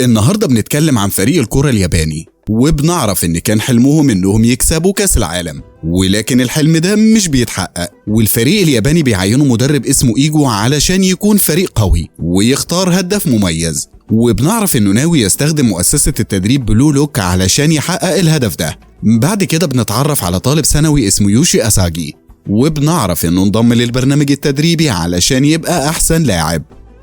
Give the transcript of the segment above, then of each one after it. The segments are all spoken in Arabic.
النهاردة بنتكلم عن فريق الكرة الياباني، وبنعرف إن كان حلمهم إنهم يكسبوا كأس العالم، ولكن الحلم ده مش بيتحقق. والفريق الياباني بيعينوا مدرب اسمه إيجو علشان يكون فريق قوي ويختار هداف مميز، وبنعرف إنه ناوي يستخدم مؤسسة التدريب بلو لوك علشان يحقق الهدف ده. بعد كده بنتعرف على طالب ثانوي اسمه يوشي أساجي، وبنعرف إنه انضم للبرنامج التدريبي علشان يبقى أحسن لاعب.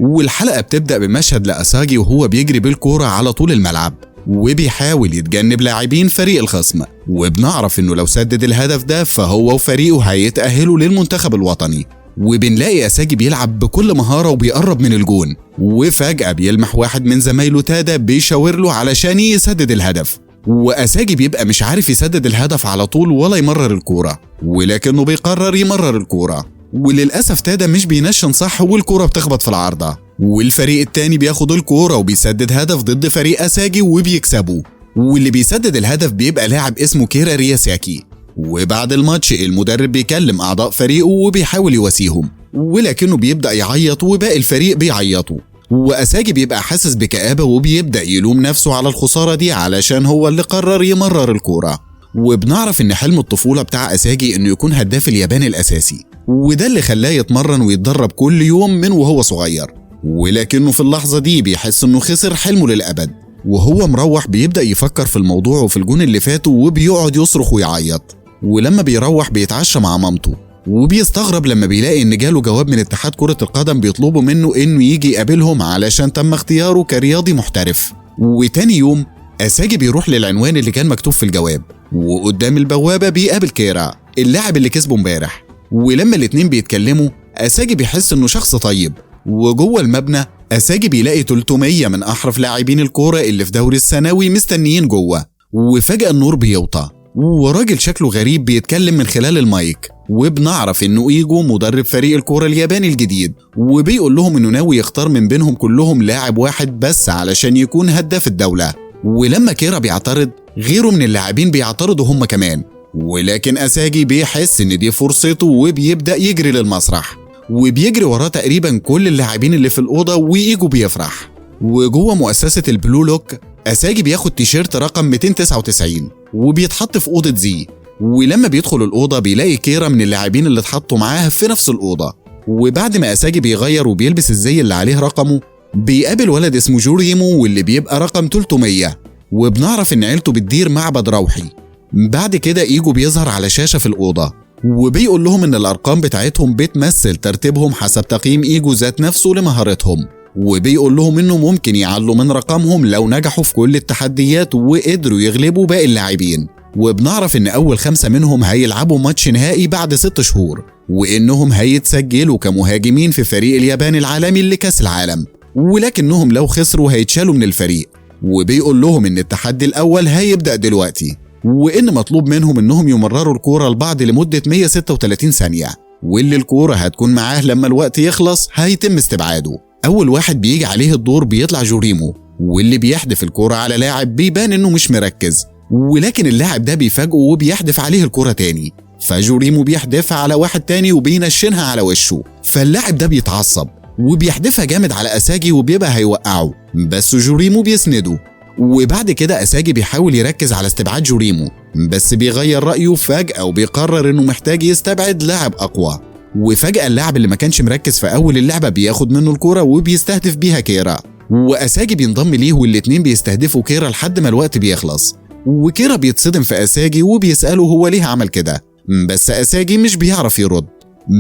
والحلقة بتبدأ بمشهد لأساجي وهو بيجري بالكورة على طول الملعب وبيحاول يتجنب لاعبين فريق الخصم، وبنعرف إنه لو سدد الهدف ده فهو وفريقه هيتأهلوا للمنتخب الوطني. وبنلاقي أساجي بيلعب بكل مهارة وبيقرب من الجون، وفجأة بيلمح واحد من زمايله تادا بيشاور له علشان يسدد الهدف، وأساجي بيبقى مش عارف يسدد الهدف على طول ولا يمرر الكورة، ولكنه بيقرر يمرر الكورة، وللأسف تادا مش بينشن صح والكورة بتخبط في العارضة، والفريق التاني بياخد الكورة وبيسدد هدف ضد فريق أساجي وبيكسبوا. واللي بيسدد الهدف بيبقى لاعب اسمه كيرا رياساكي. وبعد الماتش المدرب بيكلم أعضاء فريقه وبيحاول يواسيهم، ولكنه بيبدأ يعيط وباقي الفريق بيعيطوا، وأساجي بيبقى حاسس بكآبة وبيبدأ يلوم نفسه على الخسارة دي علشان هو اللي قرر يمرر الكورة. وبنعرف إن حلم الطفولة بتاع أساجي إنه يكون هداف اليابان الأساسي، وده اللي خلاه يتمرن ويتدرب كل يوم من وهو صغير، ولكنه في اللحظة دي بيحس إنه خسر حلمه للأبد. وهو مروح بيبدأ يفكر في الموضوع وفي الجون اللي فاته وبيقعد يصرخ ويعيط. ولما بيروح بيتعشى مع مامته، وبيستغرب لما بيلاقي إن جاله جواب من اتحاد كرة القدم بيطلبوا منه إنه يجي يقابلهم علشان تم اختياره كرياضي محترف. وتاني يوم أساجي بيروح للعنوان اللي كان مكتوب في الجواب، وقدام البوابة بيقابل كيرا اللاعب اللي كسبه امبارح. ولما الاتنين بيتكلموا أساجي بيحس إنه شخص طيب، وجوه المبنى أساجي بيلاقي 300 من أحرف لاعبين الكورة اللي في دوري الثانوي مستنيين جوه. وفجأة النور بيوطى وراجل شكله غريب بيتكلم من خلال المايك، وبنعرف إنه إيجو مدرب فريق الكورة الياباني الجديد، وبيقول لهم إنه ناوي يختار من بينهم كلهم لاعب واحد بس علشان يكون هداف الدولة. ولما كيرا بيعترض غيره من اللاعبين بيعترضوا هم كمان، ولكن أساجي بيحس إن دي فرصته وبيبدأ يجري للمسرح، وبيجري وراه تقريبا كل اللاعبين اللي في الأوضة، وإيجو بيفرح. وجوه مؤسسة البلو لوك أساجي بياخد تيشيرت رقم 299 وبيتحط في أوضة زي. ولما بيدخل الأوضة بيلاقي كيرا من اللاعبين اللي اتحطوا معاه في نفس الأوضة. وبعد ما أساجي بيغير وبيلبس الزي اللي عليه رقمه بيقابل ولد اسمه جوريمو واللي بيبقى رقم 300، وبنعرف إن عيلته بتدير معبد روحي. بعد كده إيجو بيظهر على شاشة في الأوضة وبيقول لهم إن الأرقام بتاعتهم بتمثل ترتيبهم حسب تقييم إيجو ذات نفسه لمهارتهم، وبيقول لهم إنه ممكن يعلوا من رقمهم لو نجحوا في كل التحديات وقدروا يغلبوا باقي اللاعبين. وبنعرف إن أول 5 منهم هيلعبوا ماتش نهائي بعد 6 شهور، وإنهم هيتسجلوا كمهاجمين في فريق اليابان العالمي لكأس العالم، ولكنهم لو خسروا هيتشالوا من الفريق. وبيقول لهم إن التحدي الأول هيبدأ دلوقتي، وإن مطلوب منهم إنهم يمرروا الكورة لبعض لمدة 136 ثانية، واللي الكورة هتكون معاه لما الوقت يخلص هيتم استبعاده. أول واحد بيجي عليه الدور بيطلع جوريمو، واللي بيحدف الكورة على لاعب بيبان إنه مش مركز، ولكن اللاعب ده بيفاجئه وبيحدف عليه الكورة تاني، فجوريمو بيحدفها على واحد تاني وبينشنها على وشه، فاللاعب ده بيتعصب وبيحدفها جامد على أساجي وبيبقى هيوقعه، بس جوريمو بيسنده. وبعد كده أساجي بيحاول يركز على استبعاد جوريمو، بس بيغير رأيه فجأة وبيقرر إنه محتاج يستبعد لاعب أقوى. وفجأة اللاعب اللي ما كانش مركز في أول اللعبة بياخد منه الكورة وبيستهدف بيها كيرا، وأساجي بينضم ليه والاتنين بيستهدفوا كيرا لحد ما الوقت بيخلص. وكيرا بيتصدم في أساجي وبيسأله هو ليه عمل كده، بس أساجي مش بيعرف يرد.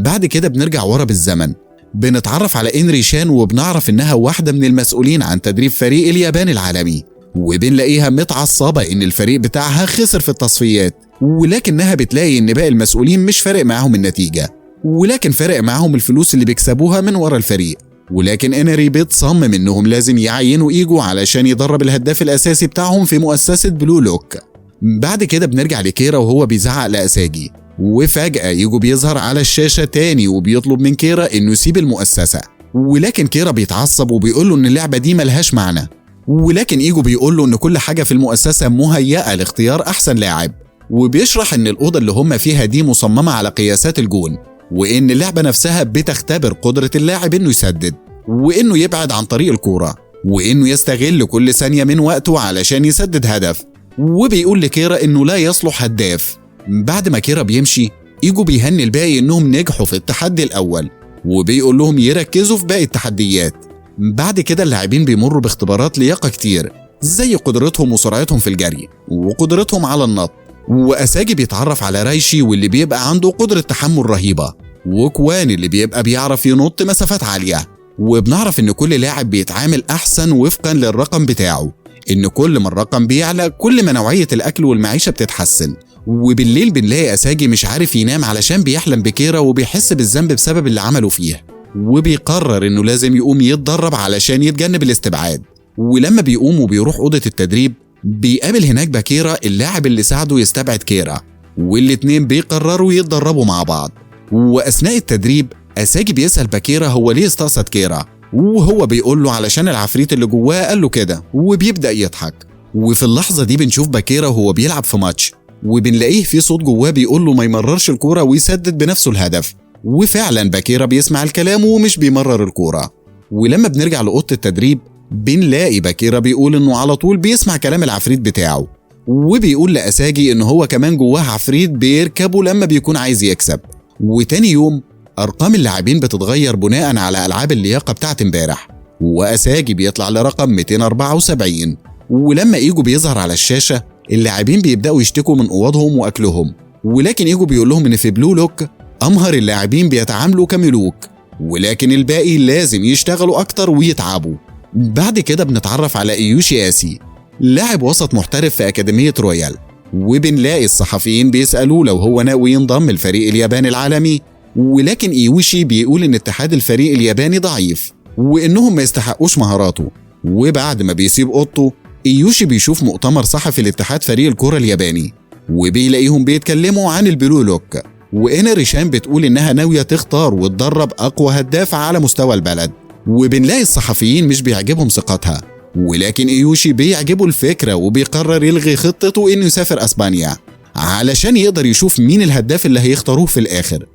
بعد كده بنرجع ورا بالزمن، بنتعرف على إنري شان وبنعرف إنها واحدة من المسؤولين عن تدريب فريق اليابان العالمي، وبنلاقيها متعصبة إن الفريق بتاعها خسر في التصفيات، ولكنها بتلاقي إن باقي المسؤولين مش فارق معاهم النتيجة، ولكن فارق معاهم الفلوس اللي بيكسبوها من ورا الفريق. ولكن إنري بتصمم إنهم لازم يعينوا إيجو علشان يدرب الهداف الأساسي بتاعهم في مؤسسة بلو لوك. بعد كده بنرجع لكيرا وهو بيزعق لأساجي، وفجأة إيجو بيظهر على الشاشة تاني وبيطلب من كيرا إنه يسيب المؤسسة، ولكن كيرا بيتعصب وبيقول له إن اللعبة دي ملهاش معنى، ولكن إيجو بيقول له إن كل حاجة في المؤسسة مهيئة لاختيار أحسن لاعب، وبيشرح إن الأوضة اللي هم فيها دي مصممة على قياسات الجون، وإن اللعبة نفسها بتختبر قدرة اللاعب إنه يسدد وإنه يبعد عن طريق الكورة، وإنه يستغل كل ثانية من وقته علشان يسدد هدف، وبيقول لكيرا إنه لا يصلح هداف. بعد ما كيرا بيمشي، إيجو بيهني الباقي إنهم نجحوا في التحدي الأول، وبيقول لهم يركزوا في باقي التحديات. بعد كده اللاعبين بيمروا باختبارات لياقة كتير، زي قدرتهم وسرعتهم في الجري وقدرتهم على النط. وأساجي بيتعرف على رايشي واللي بيبقى عنده قدرة تحمل رهيبة، وكوان اللي بيبقى بيعرف ينط مسافات عالية. وبنعرف إن كل لاعب بيتعامل أحسن وفقا للرقم بتاعه، إن كل ما الرقم بيعلى كل ما نوعية الأكل والمعيشة بتتحسن. وبالليل بنلاقي أساجي مش عارف ينام علشان بيحلم بكيرا وبيحس بالذنب بسبب اللي عمله فيه، وبيقرر إنه لازم يقوم يتدرب علشان يتجنب الاستبعاد. ولما بيقوم وبيروح أوضة التدريب، بيقابل هناك باكيرا اللاعب اللي ساعده يستبعد كيرا، والاتنين بيقرروا يتدربوا مع بعض. وأثناء التدريب أساجي بيسأل باكيرا هو ليه استقصد كيرا، وهو بيقول له علشان العفريت اللي جواه قال له كده، وبيبدأ يضحك. وفي اللحظة دي بنشوف باكيرا وهو بيلعب في ماتش، وبنلاقيه في صوت جواه بيقول له ما يمررش الكورة ويسدد بنفسه الهدف. وفعلا باكيرا بيسمع الكلام ومش بيمرر الكورة. ولما بنرجع لأوضة التدريب، بنلاقي باكيرا بيقول انه على طول بيسمع كلام العفريت بتاعه، وبيقول لأساجي انه هو كمان جواه عفريت بيركبه لما بيكون عايز يكسب. وتاني يوم أرقام اللاعبين بتتغير بناء على ألعاب اللياقة بتاعت امبارح، وأساجي بيطلع لرقم 274. ولما إيجو بيظهر على الشاشة، اللاعبين بيبدأوا يشتكوا من أوضهم وأكلهم، ولكن إيجو بيقول لهم إن في بلو لوك أمهر اللاعبين بيتعاملوا كملوك، ولكن الباقي لازم يشتغلوا أكتر ويتعبوا. بعد كده بنتعرف على إيوشي آسي، لاعب وسط محترف في أكاديمية رويال، وبنلاقي الصحفيين بيسألوه لو هو ناوي ينضم الفريق الياباني العالمي، ولكن إيوشي بيقول إن اتحاد الفريق الياباني ضعيف وإنهم ما يستحقوش مهاراته. وبعد ما بيسيب أوضته، إيوشي بيشوف مؤتمر صحفي لاتحاد فريق الكرة الياباني، وبيلاقيهم بيتكلموا عن البلو لوك، وإنا ريشان بتقول إنها ناوية تختار وتدرب أقوى هداف على مستوى البلد. وبنلاقي الصحفيين مش بيعجبهم ثقتها، ولكن إيوشي بيعجبه الفكرة وبيقرر يلغي خطته إنه يسافر أسبانيا علشان يقدر يشوف مين الهداف اللي هيختاروه في الآخر.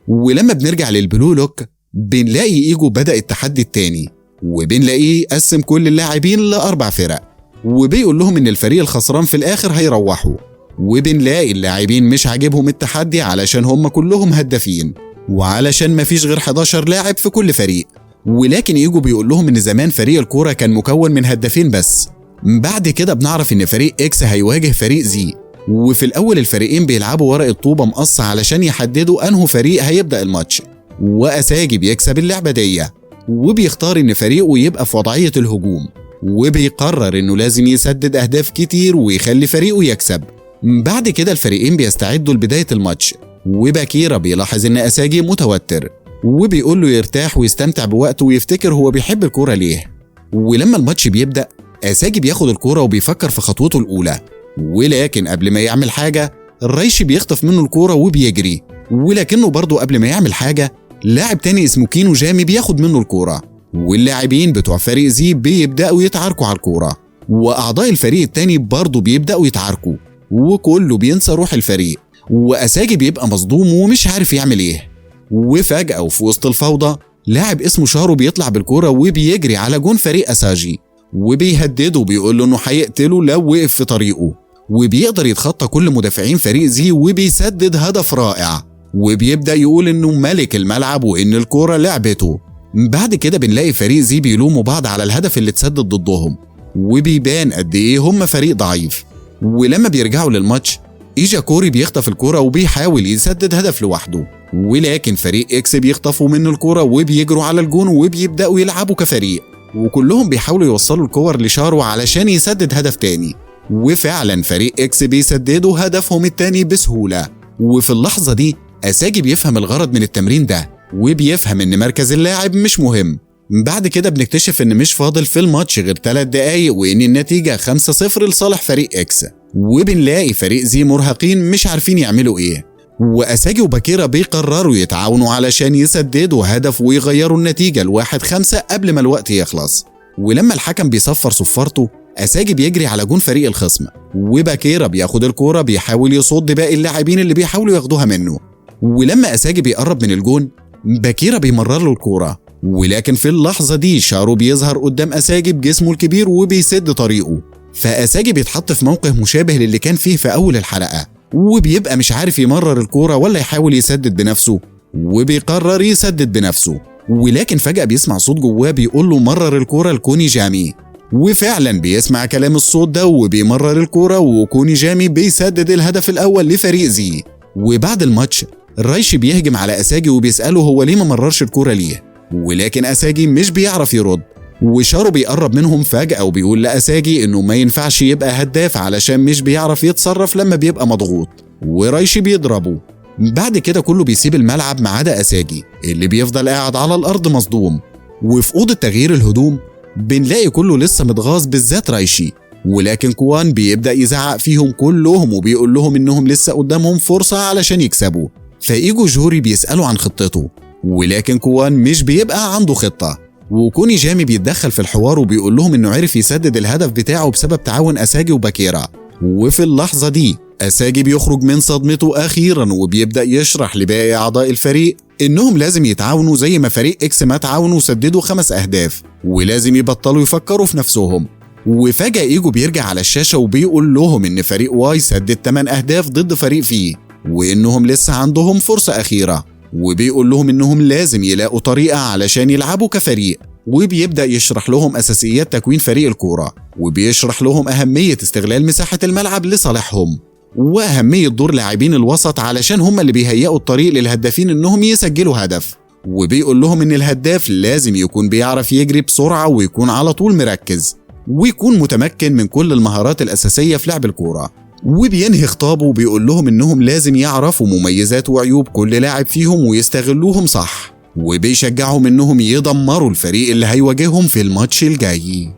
ولما بنرجع للبلو لوك، بنلاقي إيجو بدأ التحدي التاني، وبنلاقيه قسم كل اللاعبين ل4 فرق، وبيقول لهم إن الفريق الخسران في الآخر هيروحوا. وبنلاقي اللاعبين مش عاجبهم التحدي علشان هم كلهم هدافين، وعلشان مفيش غير 11 لاعب في كل فريق. ولكن إيجو بيقول لهم إن زمان فريق الكورة كان مكون من هدافين بس. بعد كده بنعرف إن فريق إكس هيواجه فريق زي، وفي الأول الفريقين بيلعبوا ورقة طوبة مقصة علشان يحددوا أنه فريق هيبدأ الماتش. وأساجي بيكسب اللعبة دي، وبيختار إن فريقه يبقى في وضعية الهجوم، وبيقرر إنه لازم يسدد أهداف كتير ويخلي فريقه يكسب. بعد كده الفريقين بيستعدوا لبداية الماتش، وباكيرا بيلاحظ إن أساجي متوتر، وبيقول له يرتاح ويستمتع بوقته ويفتكر هو بيحب الكورة ليه. ولما الماتش بيبدأ، أساجي بياخد الكورة وبيفكر في خطوته الأولى، ولكن قبل ما يعمل حاجة الرايشي بيخطف منه الكورة وبيجري. ولكنه برضه قبل ما يعمل حاجة، لاعب تاني اسمه كينو جامي بياخد منه الكورة، واللاعبين بتوع فريق زي بيبدأوا يتعاركوا على الكورة، وأعضاء الفريق التاني برضه بيبدأوا يتعاركوا، وكله بينسى روح الفريق. وأساجي بيبقى مصدوم ومش عارف يعمل ايه. وفجأة وفي وسط الفوضى، لاعب اسمه شارو بيطلع بالكورة وبيجري على جون فريق أساجي، وبيهدده وبيقول له انه هيقتله لو وقف في طريقه. وبيقدر يتخطى كل مدافعين فريق زي وبيسدد هدف رائع، وبيبدأ يقول انه ملك الملعب وان الكورة لعبته. بعد كده بنلاقي فريق زي بيلوموا بعض على الهدف اللي اتسدد ضدهم، وبيبان قد ايه هم فريق ضعيف. ولما بيرجعوا للماتش، إيجا كوري بيخطف الكورة وبيحاول يسدد هدف لوحده، ولكن فريق إكس بيخطفوا منه الكورة وبيجروا على الجون وبيبدأوا يلعبوا كفريق، وكلهم بيحاولوا يوصلوا الكور لشارو علشان يسدد هدف تاني. وفعلا فريق إكس بيسددوا هدفهم التاني بسهولة. وفي اللحظة دي أساجي بيفهم الغرض من التمرين ده، وبيفهم إن مركز اللاعب مش مهم. بعد كده بنكتشف إن مش فاضل في الماتش غير 3 دقايق، وإن النتيجة 5-0 لصالح فريق إكس. وبنلاقي فريق زي مرهقين مش عارفين يعملوا إيه، وأساجي وباكيرا بيقرروا يتعاونوا علشان يسددوا هدف ويغيروا النتيجة ل1-5 قبل ما الوقت يخلص. ولما الحكم بيصفر صفارته، أساجي بيجري على جون فريق الخصم، وباكيرا بياخد الكورة بيحاول يصد باقي اللاعبين اللي بيحاولوا ياخدوها منه. ولما أساجي بيقرب من الجون، باكيرا بيمرر له الكورة، ولكن في اللحظة دي شارو بيظهر قدام أساجي بجسمه الكبير وبيسد طريقه، فأساجي بيتحط في موقف مشابه للي كان فيه في أول الحلقة، وبيبقى مش عارف يمرر الكورة ولا يحاول يسدد بنفسه، وبيقرر يسدد بنفسه. ولكن فجأة بيسمع صوت جواه بيقول له مرر الكورة لكوني جامي، وفعلا بيسمع كلام الصوت ده وبيمرر الكورة، وكوني جامي بيسدد الهدف الأول لفريق زي. وبعد الماتش رايشي بيهجم على أساجي وبيسأله هو ليه ما مررش الكورة ليه، ولكن أساجي مش بيعرف يرد. وشارو بيقرب منهم فجأة وبيقول لأساجي إنه ما ينفعش يبقى هداف علشان مش بيعرف يتصرف لما بيبقى مضغوط، ورايشي بيضربه. بعد كده كله بيسيب الملعب ما عدا أساجي اللي بيفضل قاعد على الأرض مصدوم. وفي أوضة تغيير الهدوم بنلاقي كله لسه متغاظ بالذات رايشي، ولكن كوان بيبدأ يزعق فيهم كلهم وبيقول لهم إنهم لسه قدامهم فرصة علشان يكسبوا. فإيجو جوري بيسأله عن خطته، ولكن كوان مش بيبقى عنده خطة. وكوني جامي بيتدخل في الحوار وبيقول لهم إنه عرف يسدد الهدف بتاعه بسبب تعاون أساجي وباكيرا. وفي اللحظة دي أساجي بيخرج من صدمته أخيرا وبيبدأ يشرح لباقي أعضاء الفريق إنهم لازم يتعاونوا زي ما فريق إكس ما تعاونوا وسددوا 5 أهداف، ولازم يبطلوا يفكروا في نفسهم. وفجأة إيجو بيرجع على الشاشة وبيقول لهم إن فريق واي سدد 8 أهداف ضد فريق فيه، وإنهم لسه عندهم فرصة أخيرة، وبيقول لهم إنهم لازم يلاقوا طريقة علشان يلعبوا كفريق. وبيبدأ يشرح لهم أساسيات تكوين فريق الكورة، وبيشرح لهم أهمية استغلال مساحة الملعب لصالحهم، وأهمية دور لاعبين الوسط علشان هم اللي بيهيئوا الطريق للهدافين إنهم يسجلوا هدف. وبيقول لهم إن الهداف لازم يكون بيعرف يجري بسرعة ويكون على طول مركز، ويكون متمكن من كل المهارات الأساسية في لعب الكورة. وبينهي خطابه وبيقول لهم إنهم لازم يعرفوا مميزات وعيوب كل لاعب فيهم ويستغلوهم صح، وبيشجعهم إنهم يدمروا الفريق اللي هيواجههم في الماتش الجاي.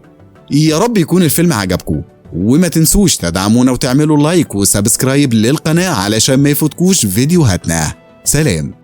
يا رب يكون الفيلم عجبكم، وما تنسوش تدعمونا وتعملوا لايك وسبسكرايب للقناة علشان ما يفوتكوش فيديوهاتنا. سلام.